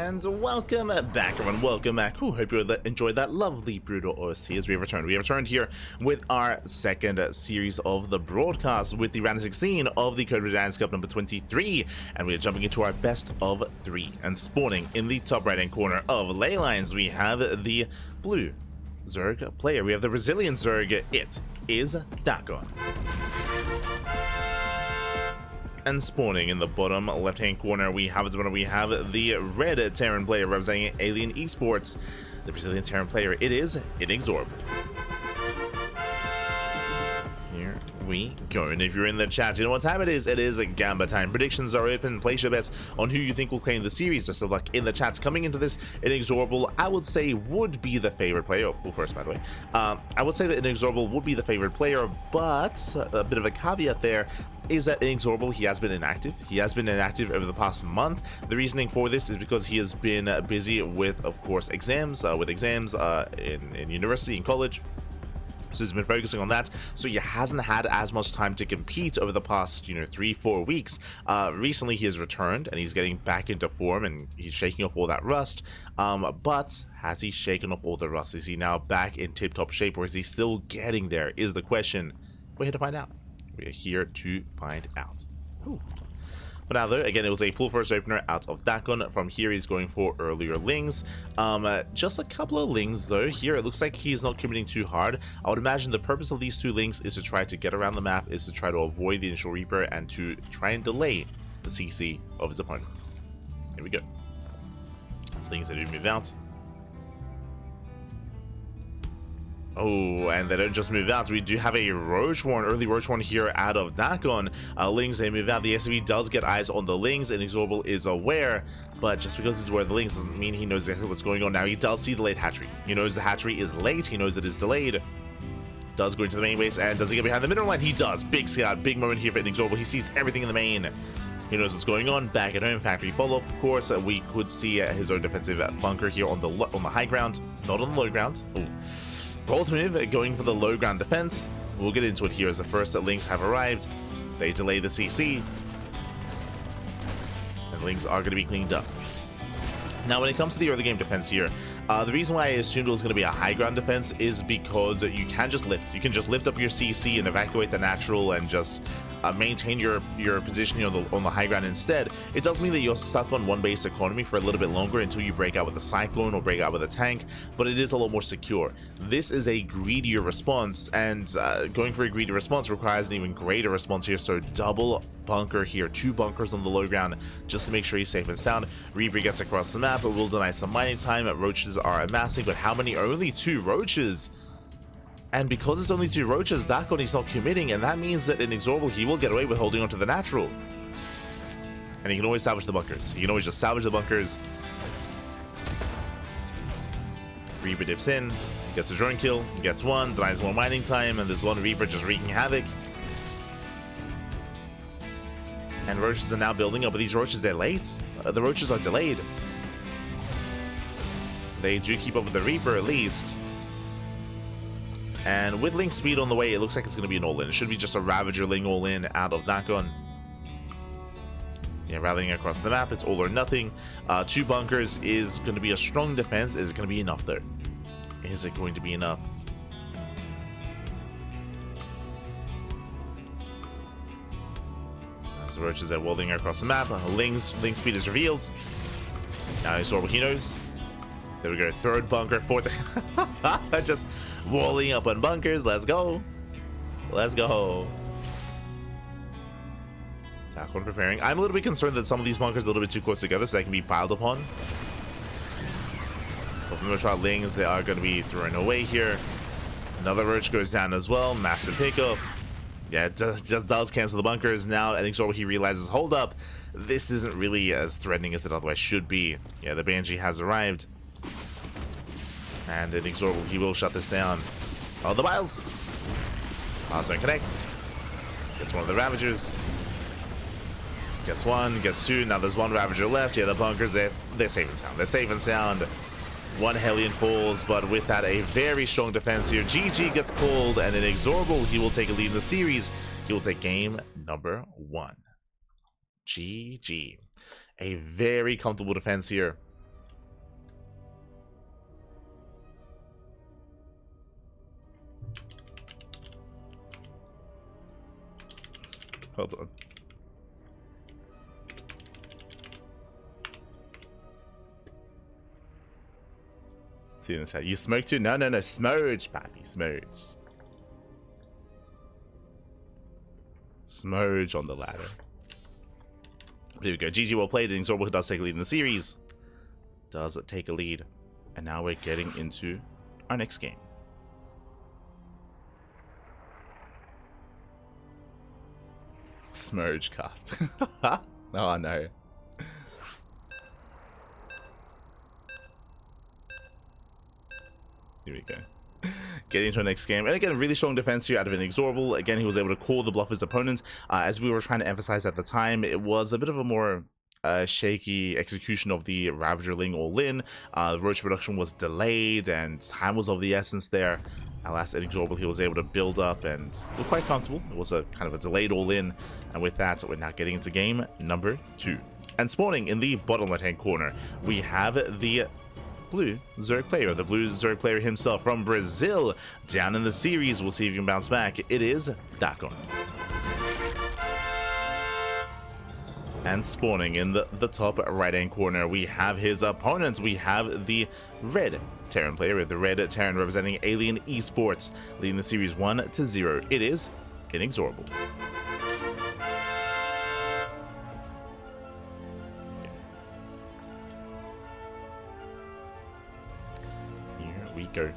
and welcome back, everyone. Welcome back. Ooh, hope you enjoyed that lovely brutal OST as we have returned. We have returned here with our second series of the broadcast with the round 16 of the Code Red Cup number 23, and we are jumping into our best of 3. And spawning in the top right hand corner of ley lines, we have the blue Zerg player. We have the Brazilian Zerg. It is DakkoN. And spawning in the bottom left-hand corner, we have the red Terran player representing Alien Esports, the Brazilian Terran player. It is INexorable. Here we go. And if you're in the chat, you know what time it is. It is Gamba time. Predictions are open. Place your bets on who you think will claim the series. Best of luck in the chats. Coming into this, INexorable, I would say, would be the favorite player. Oh, cool first, by the way. I would say that INexorable would be the favorite player, but a bit of a caveat there is that INexorable, he has been inactive. He has been inactive over the past month. The reasoning for this is because he has been busy with, of course, exams, in university, in college. So he's been focusing on that. So he hasn't had as much time to compete over the past, 3-4 weeks. Recently he has returned and he's getting back into form and he's shaking off all that rust. But has he shaken off all the rust? Is he now back in tip-top shape, or is he still getting there? Is the question. We're here to find out. We're here to find out. Ooh. But now, though, again, it was a pull first opener out of DakkoN. From here, he's going for earlier lings. Just a couple of lings, though. Here, it looks like he's not committing too hard. I would imagine the purpose of these 2 lings is to try to get around the map, is to try to avoid the initial Reaper, and to try and delay the CC of his opponent. Here we go. Slings that do move out. Oh, and they don't just move out. We do have a Roach Warren, early Roach Warren here out of DakkoN. Lings, they move out. The SCV does get eyes on the lings, and INexorable is aware, but just because he's aware of the lings doesn't mean he knows exactly what's going on. Now, he does see the late hatchery. He knows the hatchery is late. He knows it is delayed. Does go into the main base, and does he get behind the middle line? He does. Big scout, big moment here for INexorable. He sees everything in the main. He knows what's going on. Back at home, factory follow-up. Of course, we could see his own defensive bunker here on the high ground, not on the low ground. Ooh. Bold move, going for the low ground defense. We'll get into it here as the first lings have arrived. They delay the CC. And lings are going to be cleaned up. Now, when it comes to the early game defense here, the reason why I assumed it was going to be a high ground defense is because you can just lift. You can just lift up your CC and evacuate the natural and just maintain your position on the high ground instead. It does mean that you're stuck on one base economy for a little bit longer until you break out with a cyclone or break out with a tank, but it is a lot more secure. This is a greedier response, and going for a greedy response requires an even greater response here, so double bunker here, 2 bunkers on the low ground just to make sure he's safe and sound. Reaper gets across the map. It will deny some mining time. Roaches are amassing, but how many? Only 2 roaches. And because it's only 2 roaches, DakkoN is not committing, and that means that INexorable, he will get away with holding onto the natural. And he can always salvage the bunkers. He can always just salvage the bunkers. Reaper dips in, gets a drone kill, gets 1, denies more mining time, and there's 1 Reaper just wreaking havoc. And roaches are now building up, but these roaches, they're late. The roaches are delayed. They do keep up with the Reaper at least. And with Ling speed on the way, it looks like it's going to be an all-in. It should be just a Ravager Ling all-in out of DakkoN. Yeah, rallying across the map, it's all or nothing. 2 bunkers is going to be a strong defense. Is it going to be enough, though? Is it going to be enough? As the roaches are walling across the map, Ling speed is revealed. Now INexorable, he knows. There we go, 3rd bunker, 4th. Just walling up on bunkers. Let's go. Let's go. DakkoN preparing. I'm a little bit concerned that some of these bunkers are a little bit too close together, so they can be piled upon. But for the most part, lings, they are going to be thrown away here. Another roach goes down as well. Massive pickup. Yeah, it just does cancel the bunkers. Now, INexorable, he realizes, hold up, this isn't really as threatening as it otherwise should be. Yeah, the Banshee has arrived. And INexorable, he will shut this down. Oh, the Biles! Biles don't connect. Gets 1 of the Ravagers. Gets 1, gets 2. Now there's 1 Ravager left. Yeah, the bunkers, they're safe and sound. They're safe and sound. 1 Hellion falls, but with that, a very strong defense here. GG gets called, and INexorable, he will take a lead in the series. He will take game number 1. GG. A very comfortable defense here. Hold on. See in the chat. You smoke too? No, no, no. Smurge, pappy. Smurge. Smurge on the ladder. Here we go. GG, well played. INexorable, who does take a lead in the series, does take a lead. And now we're getting into our next game. Smurge cast. Oh no. Here we go. Getting into our next game. And again, really strong defense here out of INexorable. Again, he was able to call the bluff his opponents. As we were trying to emphasize at the time, it was a bit of a more shaky execution of the Ravagerling all-in. The Roach production was delayed and time was of the essence there. Alas, INexorable, he was able to build up and look quite comfortable. It was a kind of a delayed all-in. And with that, we're now getting into game number 2. And spawning in the bottom left-hand corner, we have the blue Zerg player, the blue Zerg player himself from Brazil, down in the series. We'll see if he can bounce back. It is DakkoN. And spawning in the top right-hand corner, we have his opponents. We have the red Terran player, the red Terran representing Alien Esports, leading the series 1-0. It is INexorable. We go.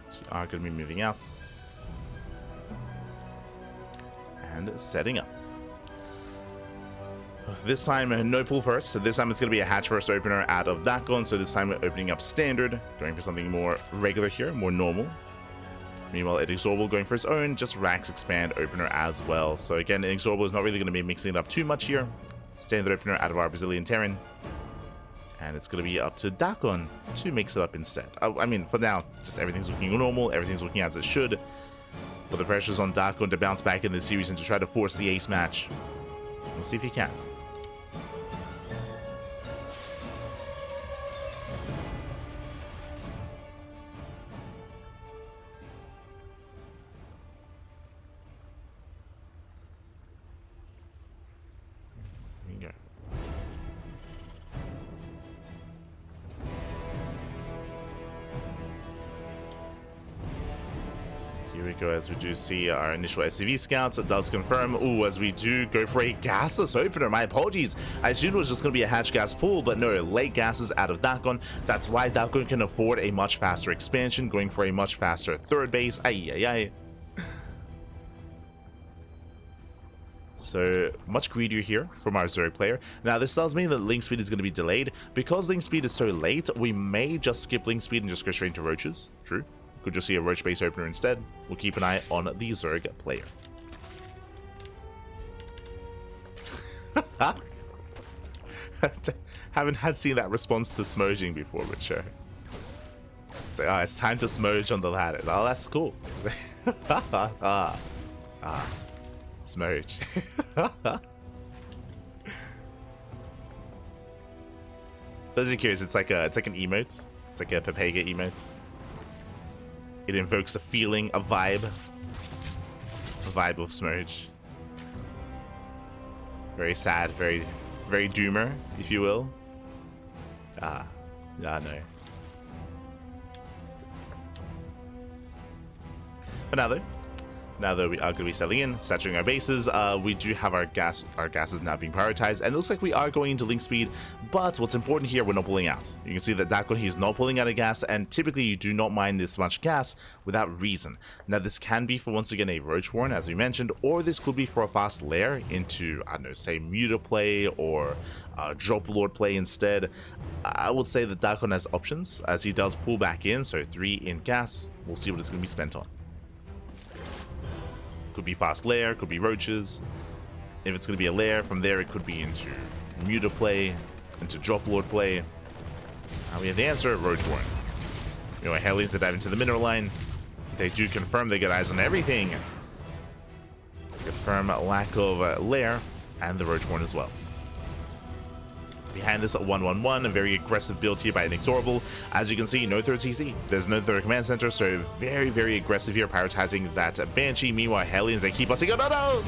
So we are going to be moving out and setting up. This time, no pull first. So this time it's going to be a hatch first opener out of DakkoN. So this time we're opening up standard, going for something more regular here, more normal. Meanwhile, INexorable going for his own, just racks expand opener as well. So again, INexorable is not really going to be mixing it up too much here. Standard opener out of our Brazilian Terran. And it's going to be up to DakkoN to mix it up instead. I mean, for now, just everything's looking normal. Everything's looking as it should. But the pressure's on DakkoN to bounce back in this series and to try to force the ace match. We'll see if he can. Here we go. Here we go, as we do see our initial SCV scouts. It does confirm. Ooh, as we do go for a gasless opener. My apologies. I assumed it was just going to be a hatch gas pool, but no, late gases out of DakkoN. That's why DakkoN can afford a much faster expansion, going for a much faster third base. So much greedier here from our Zerg player. Now this tells me that link speed is going to be delayed. Because link speed is so late, we may just skip link speed and just go straight into roaches. True. Could just see a roach base opener instead. We'll keep an eye on the Zerg player. Haven't seen that response to smurging before, but sure. It's like, oh, it's time to smurge on the ladder. Oh, that's cool. Smurge. Those are curious. It's like an emote. It's like a Pepega emote. It invokes a feeling, a vibe of Smurge. Very sad, very doomer, if you will. No. But now that we are going to be settling in, saturating our bases, we do have our gases now being prioritized, and it looks like we are going into link speed. But what's important here, we're not pulling out. You can see that DakkoN, he's not pulling out a gas, and typically you do not mine this much gas without reason. Now this can be for, once again, a roach warren, as we mentioned, or this could be for a fast lair into, I don't know, say muta play or drop lord play instead. I would say that DakkoN has options, as he does pull back in, so 3 in gas. We'll see what it's going to be spent on. Could be fast lair, could be roaches. If it's going to be a lair, from there it could be into muta play, into drop lord play. We have the answer, roach warren. You know, Hellions that dive into the mineral line. They do confirm they get eyes on everything. Confirm lack of lair and the roach warren as well. behind this at 1-1-1, a very aggressive build here by INexorable. As you can see, no third CC. There's no third command center, so very, very aggressive here, prioritizing that Banshee. Meanwhile, Hellions, they keep busting. Oh, no!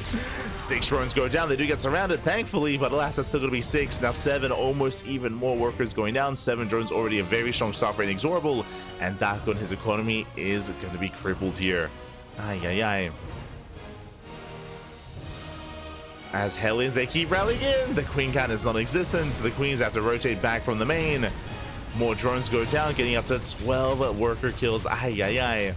6 drones go down. They do get surrounded, thankfully, but alas, that's still going to be 6. Now 7, almost even more workers going down. 7 drones, already a very strong start for INexorable, and DakkoN, his economy is going to be crippled here. Ay, ay, ay. As Hellions, they keep rallying in. The queen count is non-existent. The queens have to rotate back from the main. More drones go down, getting up to 12 worker kills. Ay, ay, ay.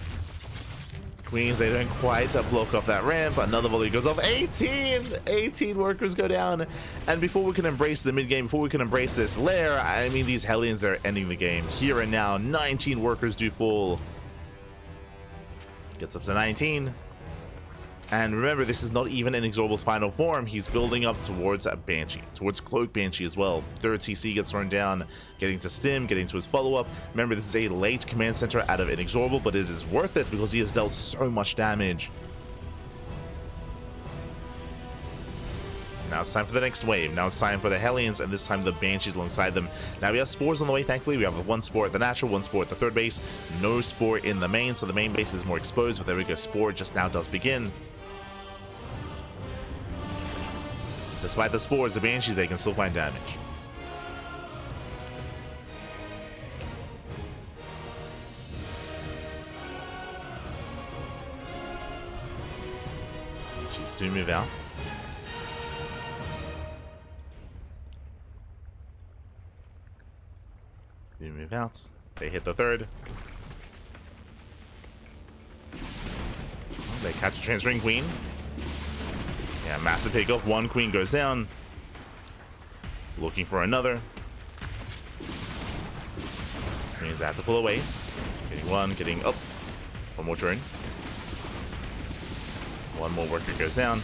Queens, they don't quite block off that ramp. Another volley goes off. 18 workers go down. And before we can embrace the mid-game, before we can embrace this lair, I mean, these Hellions are ending the game. Here and now, 19 workers do fall. Gets up to 19. And remember, this is not even INexorable's final form. He's building up towards a Banshee, towards Cloak Banshee as well. Third CC gets thrown down, getting to Stim, getting to his follow-up. Remember, this is a late command center out of INexorable, but it is worth it because he has dealt so much damage. Now it's time for the next wave. Now it's time for the Hellions, and this time the Banshees alongside them. Now we have spores on the way, thankfully. We have 1 spore at the natural, 1 spore at the third base, no spore in the main, so the main base is more exposed, but there we go, spore just now does begin. Despite the spores, the Banshees, they can still find damage. Banshees do move out. Do move out. They hit the third. They catch a transferring queen. Yeah, massive pickoff. 1 queen goes down. Looking for another. Means they have to pull away. Getting 1, getting up. 1 more drone. 1 more worker goes down.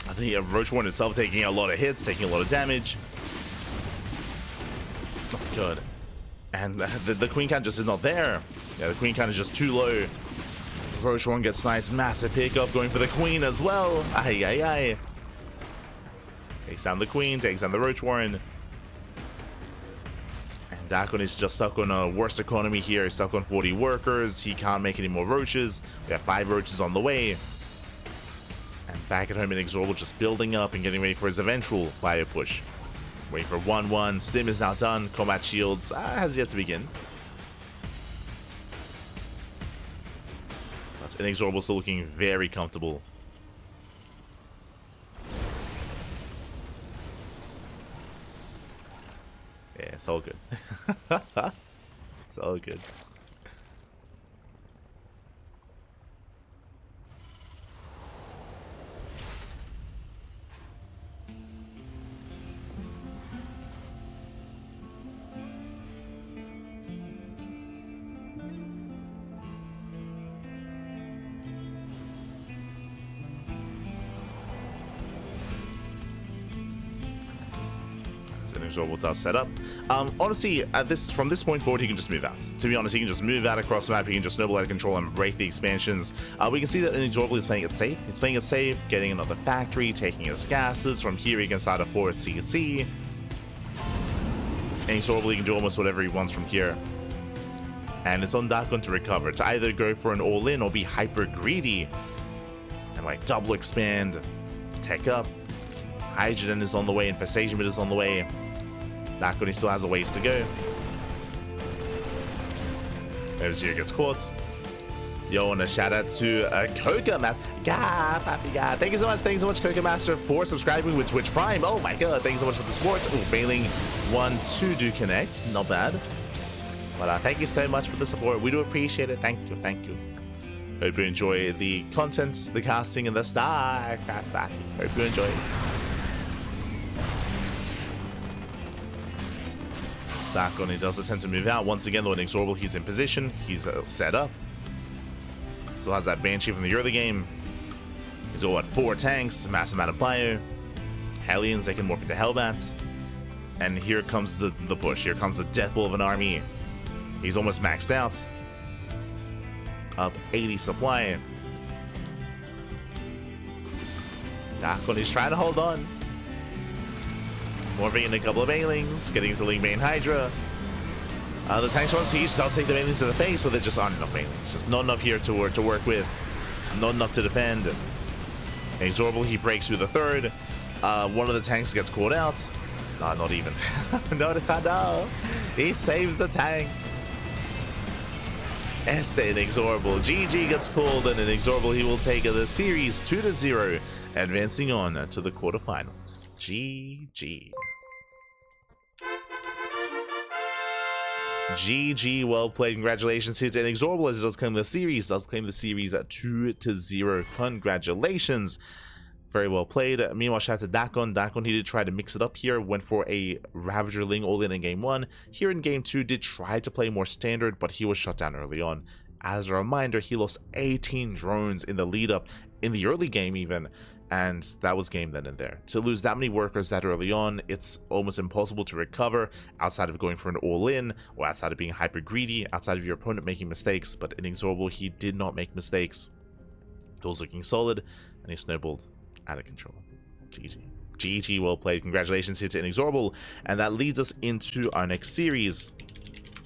I think Roach Warren itself taking a lot of hits, taking a lot of damage. Oh, God. And the queen count just is not there. Yeah, the queen count is just too low. Roach Warren gets sniped. Massive pickup going for the queen as well. Ay, ay, ay. Takes down the queen, takes down the Roach Warren. And DakkoN is just stuck on a worse economy here. He's stuck on 40 workers. He can't make any more roaches. We have 5 roaches on the way. And back at home, INexorable just building up and getting ready for his eventual bio push. Waiting for 1-1. Stim is now done. Combat shields has yet to begin. But INexorable still looking very comfortable. Yeah, it's all good. It's all good. INexorable does set up. Honestly, from this point forward, he can just move out. To be honest, he can just move out across the map. He can just snowball out of control and break the expansions. We can see that INexorable is playing it safe. He's playing it safe, getting another factory, taking his gases. From here, he can start a 4th CC. INexorable, he can do almost whatever he wants from here. And it's on DakkoN to recover. To either go for an all-in or be hyper greedy and like double expand, tech up. Hydrogen is on the way, Infestation Bit is on the way. DakkoN still has a ways to go. TvZ gets caught. Yo, and a shout out to Coca Master. God, Papi God. Thank you so much, Coca Master, for subscribing with Twitch Prime. Oh my god, thank you so much for the support. Oh, bailing 1-2 do connect. Not bad. But thank you so much for the support. We do appreciate it. Thank you, thank you. Hope you enjoy the content, the casting, and the StarCraft. Hope you enjoy it. DakkoN, he does attempt to move out. Once again, though, INexorable, he's in position. He's set up. Still has that Banshee from the early game. He's all at 4 tanks, massive amount of bio. Hellions, they can morph into Hellbats. And here comes the push. Here comes the death blow of an army. He's almost maxed out. Up 80 supply. DakkoN is trying to hold on. Morphing in a couple of Banelings, getting into Link Bane Hydra. The tanks on siege does take the Banelings to the face, but there just aren't enough Banelings. Just not enough here to work with. Not enough to defend. INexorable, he breaks through the third. One of the tanks gets caught out. Not even. No. He saves the tank. INexorable. GG gets called, and INexorable, he will take the series 2-0, advancing on to the quarterfinals. GG. GG, well played. Congratulations here to INexorable as it does claim the series. Does claim the series at 2-0. Congratulations. Very well played. Meanwhile, shout out to DakkoN. DakkoN, he did try to mix it up here. Went for a Ravager Ling all in game 1. Here in game 2, did try to play more standard, but he was shut down early on. As a reminder, he lost 18 drones in the lead up, in the early game even, and that was game then and there. To lose that many workers that early on, it's almost impossible to recover outside of going for an all-in, or outside of being hyper greedy, outside of your opponent making mistakes. But INexorable, he did not make mistakes. He was looking solid, and he snowballed out of control. GG, well played. Congratulations here to INexorable, and that leads us into our next series.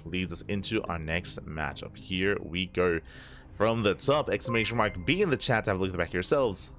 Leads us into our next matchup. Here we go. From the top, exclamation mark B in the chat to have a look at the back yourselves.